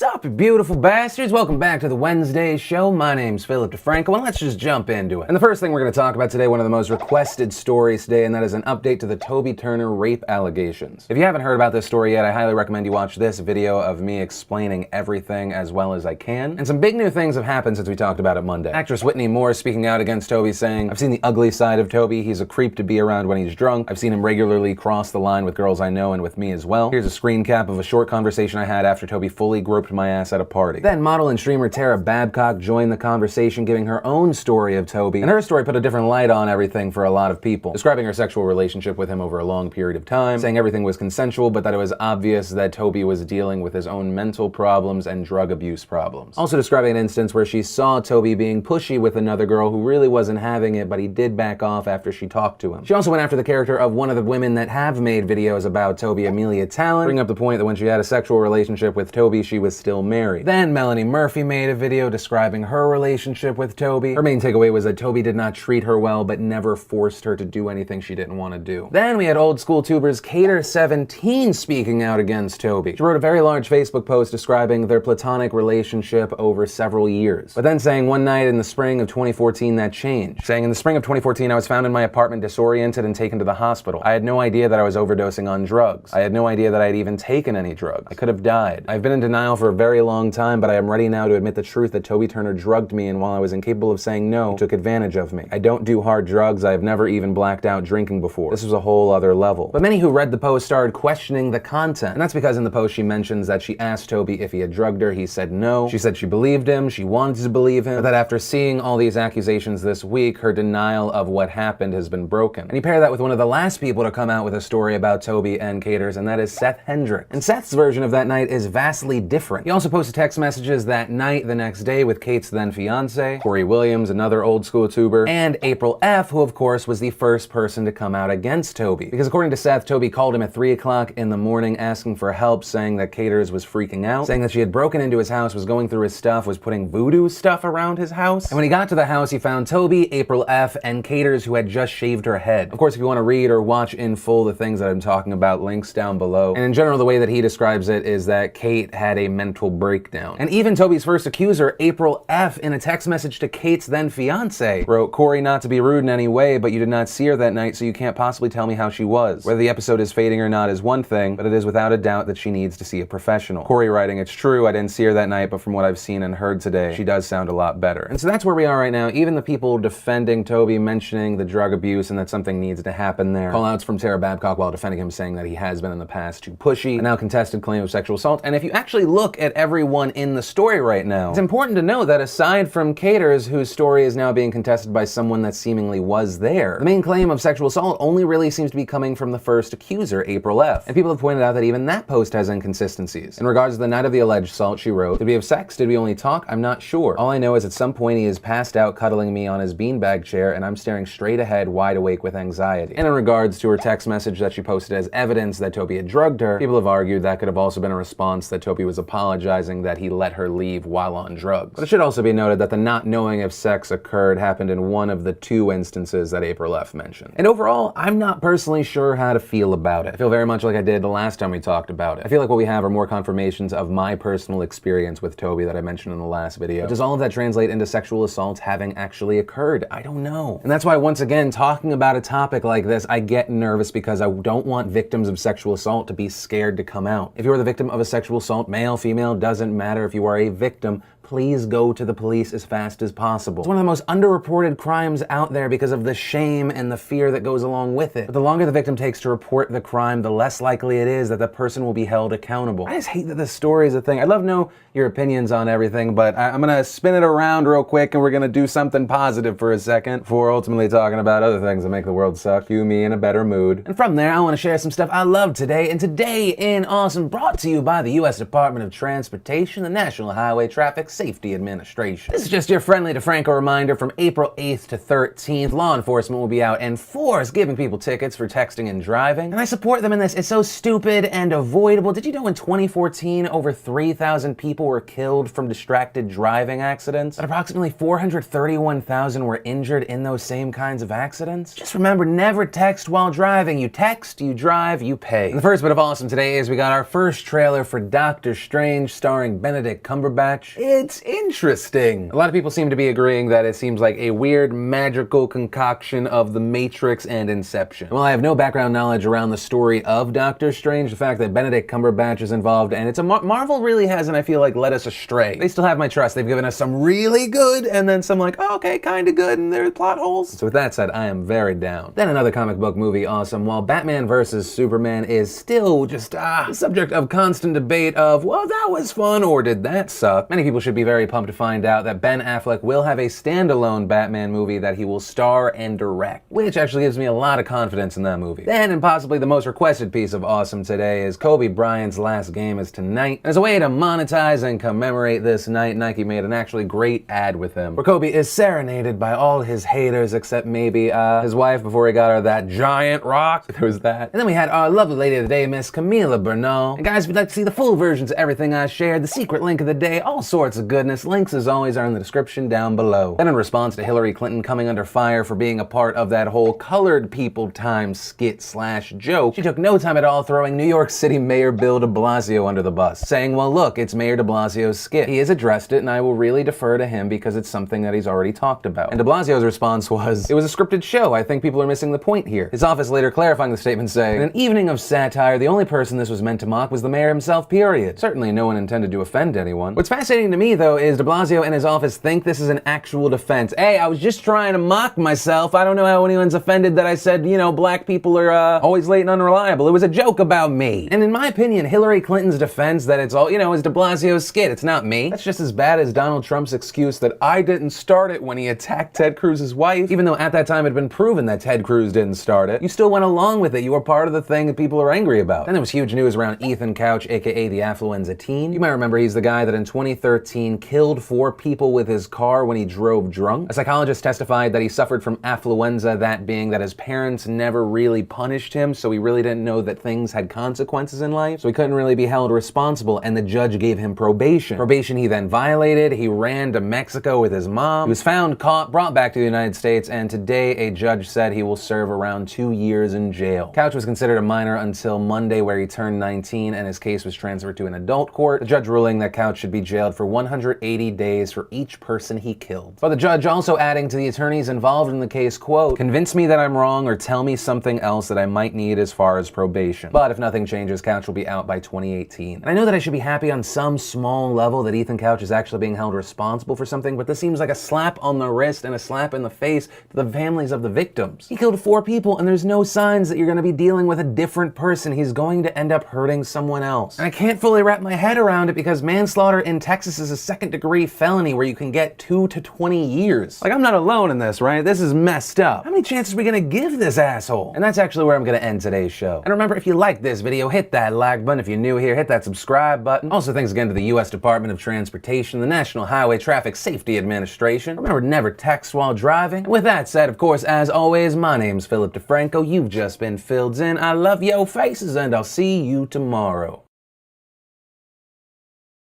Sup, you beautiful bastards? Welcome back to the Wednesday show. My name's Philip DeFranco, and let's just jump into it. And the first thing we're going to talk about today, one of the most requested stories today, and that is an update to the Toby Turner rape allegations. If you haven't heard about this story yet, I highly recommend you watch this video of me explaining everything as well as I can. And some big new things have happened since we talked about it Monday. Actress Whitney Moore speaking out against Toby, saying, "I've seen the ugly side of Toby. He's a creep to be around when he's drunk. I've seen him regularly cross the line with girls I know and with me as well. Here's a screen cap of a short conversation I had after Toby fully groped my ass at a party." Then model and streamer Tara Babcock joined the conversation, giving her own story of Toby, and her story put a different light on everything for a lot of people, describing her sexual relationship with him over a long period of time, saying everything was consensual, but that it was obvious that Toby was dealing with his own mental problems and drug abuse problems. Also describing an instance where she saw Toby being pushy with another girl who really wasn't having it, but he did back off after she talked to him. She also went after the character of one of the women that have made videos about Toby, Amelia Talent, bringing up the point that when she had a sexual relationship with Toby, she was still married. Then Melanie Murphy made a video describing her relationship with Toby. Her main takeaway was that Toby did not treat her well, but never forced her to do anything she didn't want to do. Then we had old school tubers Cater17 speaking out against Toby. She wrote a very large Facebook post describing their platonic relationship over several years, but then saying one night in the spring of 2014 that changed. Saying, "In the spring of 2014, I was found in my apartment disoriented and taken to the hospital. I had no idea that I was overdosing on drugs. I had no idea that I had even taken any drugs. I could have died. I've been in denial for a very long time, but I am ready now to admit the truth that Toby Turner drugged me, and while I was incapable of saying no, took advantage of me. I don't do hard drugs. I have never even blacked out drinking before. This was a whole other level." But many who read the post started questioning the content, and that's because in the post she mentions that she asked Toby if he had drugged her. He said no. She said she believed him, she wanted to believe him, but that after seeing all these accusations this week, her denial of what happened has been broken. And you pair that with one of the last people to come out with a story about Toby and Caters, and that is Seth Hendricks. And Seth's version of that night is vastly different. He also posted text messages that night the next day with Kate's then fiance, Corey Williams, another old school tuber, and April F., who of course was the first person to come out against Toby. Because according to Seth, Toby called him at 3 o'clock in the morning asking for help, saying that Caters was freaking out, saying that she had broken into his house, was going through his stuff, was putting voodoo stuff around his house. And when he got to the house, he found Toby, April F., and Caters, who had just shaved her head. Of course, if you want to read or watch in full the things that I'm talking about, links down below. And in general, the way that he describes it is that Kate had a mental breakdown. And even Toby's first accuser, April F., in a text message to Kate's then fiance, wrote, "Corey, not to be rude in any way, but you did not see her that night, so you can't possibly tell me how she was. Whether the episode is fading or not is one thing, but it is without a doubt that she needs to see a professional." Corey writing, "It's true, I didn't see her that night, but from what I've seen and heard today, she does sound a lot better." And so that's where we are right now. Even the people defending Toby, mentioning the drug abuse and that something needs to happen there. Call-outs from Tara Babcock while defending him, saying that he has been in the past too pushy, a now contested claim of sexual assault. And if you actually look at everyone in the story right now, it's important to know that aside from Caters, whose story is now being contested by someone that seemingly was there, the main claim of sexual assault only really seems to be coming from the first accuser, April F. And people have pointed out that even that post has inconsistencies. In regards to the night of the alleged assault, she wrote, "Did we have sex? Did we only talk? I'm not sure. All I know is at some point he is passed out cuddling me on his beanbag chair and I'm staring straight ahead wide awake with anxiety." And in regards to her text message that she posted as evidence that Toby had drugged her, people have argued that could have also been a response that Toby was apologizing that he let her leave while on drugs. But it should also be noted that the not knowing if sex occurred happened in one of the two instances that April F. mentioned. And overall, I'm not personally sure how to feel about it. I feel very much like I did the last time we talked about it. I feel like what we have are more confirmations of my personal experience with Toby that I mentioned in the last video. But does all of that translate into sexual assault having actually occurred? I don't know. And that's why, once again, talking about a topic like this, I get nervous because I don't want victims of sexual assault to be scared to come out. If you're the victim of a sexual assault, male, female, doesn't matter. If you are a victim, please go to the police as fast as possible. It's one of the most underreported crimes out there because of the shame and the fear that goes along with it. But the longer the victim takes to report the crime, the less likely it is that the person will be held accountable. I just hate that this story is a thing. I'd love to know your opinions on everything, but I'm gonna spin it around real quick and we're gonna do something positive for a second before ultimately talking about other things that make the world suck. Cue me in a better mood. And from there, I wanna share some stuff I love today. And today in Awesome, brought to you by the U.S. Department of Transportation, the National Highway Traffic Safety Safety Administration. This is just your friendly DeFranco reminder. From April 8th to 13th, law enforcement will be out in force giving people tickets for texting and driving. And I support them in this. It's so stupid and avoidable. Did you know in 2014, over 3,000 people were killed from distracted driving accidents? And approximately 431,000 were injured in those same kinds of accidents? Just remember, never text while driving. You text, you drive, you pay. And the first bit of awesome today is we got our first trailer for Doctor Strange starring Benedict Cumberbatch. It's interesting. A lot of people seem to be agreeing that it seems like a weird magical concoction of The Matrix and Inception. While I have no background knowledge around the story of Doctor Strange, the fact that Benedict Cumberbatch is involved and it's a Marvel really hasn't, I feel like, led us astray. They still have my trust. They've given us some really good and then some like, oh, okay, kind of good, and there's plot holes. So with that said, I am very down. Then another comic book movie awesome. While Batman vs. Superman is still just the subject of constant debate of, well, that was fun or did that suck, many people should be very pumped to find out that Ben Affleck will have a standalone Batman movie that he will star and direct, which actually gives me a lot of confidence in that movie. Then, and possibly the most requested piece of awesome today, is Kobe Bryant's last game is tonight. As a way to monetize and commemorate this night, Nike made an actually great ad with him, where Kobe is serenaded by all his haters except maybe his wife before he got her that giant rock. There was that. And then we had our lovely lady of the day, Miss Camila Bernal. And guys, if you'd like to see the full versions of everything I shared, the secret link of the day, all sorts of goodness, links as always are in the description down below. Then in response to Hillary Clinton coming under fire for being a part of that whole colored people time skit / joke, she took no time at all throwing New York City Mayor Bill de Blasio under the bus, saying, well look, it's Mayor de Blasio's skit. He has addressed it and I will really defer to him because it's something that he's already talked about. And de Blasio's response was, it was a scripted show. I think people are missing the point here. His office later clarifying the statement saying, in an evening of satire, the only person this was meant to mock was the mayor himself, period. Certainly no one intended to offend anyone. What's fascinating to me though is de Blasio and his office think this is an actual defense. Hey, I was just trying to mock myself. I don't know how anyone's offended that I said, you know, black people are always late and unreliable. It was a joke about me. And in my opinion, Hillary Clinton's defense that it's all, you know, is de Blasio's skit. It's not me. That's just as bad as Donald Trump's excuse that I didn't start it when he attacked Ted Cruz's wife. Even though at that time it had been proven that Ted Cruz didn't start it, you still went along with it. You were part of the thing that people are angry about. Then there was huge news around Ethan Couch, aka the Affluenza teen. You might remember he's the guy that in 2013 killed 4 people with his car when he drove drunk. A psychologist testified that he suffered from affluenza, that being that his parents never really punished him, so he really didn't know that things had consequences in life, so he couldn't really be held responsible, and the judge gave him probation. Probation he then violated. He ran to Mexico with his mom. He was found, caught, brought back to the United States, and today a judge said he will serve around 2 years in jail. Couch was considered a minor until Monday, where he turned 19 and his case was transferred to an adult court, the judge ruling that Couch should be jailed for 180 days for each person he killed. But the judge also adding to the attorneys involved in the case, quote, convince me that I'm wrong or tell me something else that I might need as far as probation. But if nothing changes, Couch will be out by 2018. And I know that I should be happy on some small level that Ethan Couch is actually being held responsible for something, but this seems like a slap on the wrist and a slap in the face to the families of the victims. He killed 4 people and there's no signs that you're going to be dealing with a different person. He's going to end up hurting someone else. And I can't fully wrap my head around it because manslaughter in Texas is a second-degree felony where you can get 2 to 20 years. Like, I'm not alone in this, right? This is messed up. How many chances are we going to give this asshole? And that's actually where I'm going to end today's show. And remember, if you like this video, hit that like button. If you're new here, hit that subscribe button. Also, thanks again to the U.S. Department of Transportation, the National Highway Traffic Safety Administration. Remember, never text while driving. And with that said, of course, as always, my name's Philip DeFranco. You've just been filled in. I love yo faces, and I'll see you tomorrow.